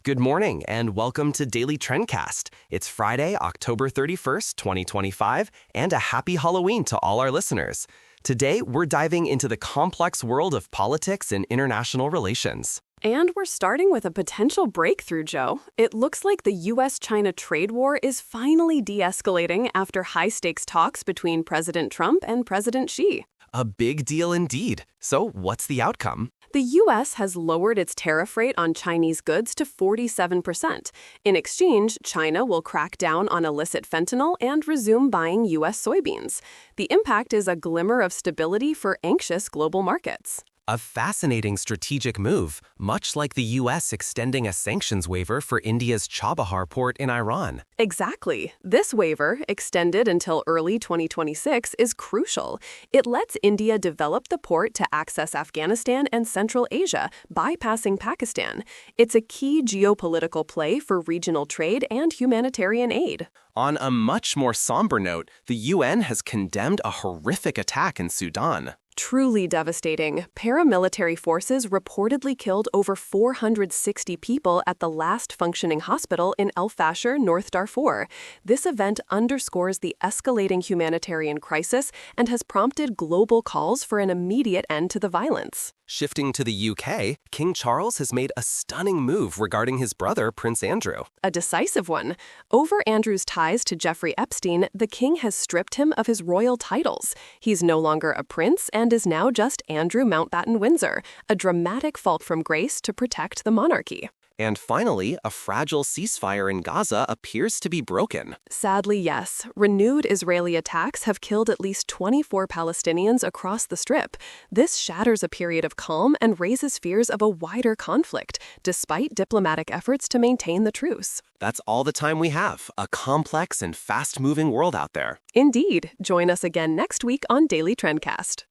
Good morning and welcome to Daily Trendcast. It's Friday, October 31st, 2025, and a happy Halloween to all our listeners. Today, we're diving into the complex world of politics and international relations. And we're starting with a potential breakthrough, Joe. It looks like the U.S.-China trade war is finally de-escalating after high-stakes talks between President Trump and President Xi. A big deal indeed. So, what's the outcome? The U.S. has lowered its tariff rate on Chinese goods to 47%. In exchange, China will crack down on illicit fentanyl and resume buying U.S. soybeans. The impact is a glimmer of stability for anxious global markets. A fascinating strategic move, much like the U.S. extending a sanctions waiver for India's Chabahar Port in Iran. Exactly. This waiver, extended until early 2026, is crucial. It lets India develop the port to access Afghanistan and Central Asia, bypassing Pakistan. It's a key geopolitical play for regional trade and humanitarian aid. On a much more somber note, the UN has condemned a horrific attack in Sudan. Truly devastating. Paramilitary forces reportedly killed over 460 people at the last functioning hospital in El Fasher, North Darfur. This event underscores the escalating humanitarian crisis and has prompted global calls for an immediate end to the violence. Shifting to the UK, King Charles has made a stunning move regarding his brother, Prince Andrew. A decisive one. Over Andrew's ties to Jeffrey Epstein, the king has stripped him of his royal titles. He's no longer a prince and is now just Andrew Mountbatten Windsor, a dramatic fall from grace to protect the monarchy. And finally, a fragile ceasefire in Gaza appears to be broken. Sadly, yes. Renewed Israeli attacks have killed at least 24 Palestinians across the Strip. This shatters a period of calm and raises fears of a wider conflict, despite diplomatic efforts to maintain the truce. That's all the time we have. A complex and fast-moving world out there. Indeed. Join us again next week on Daily Trendcast.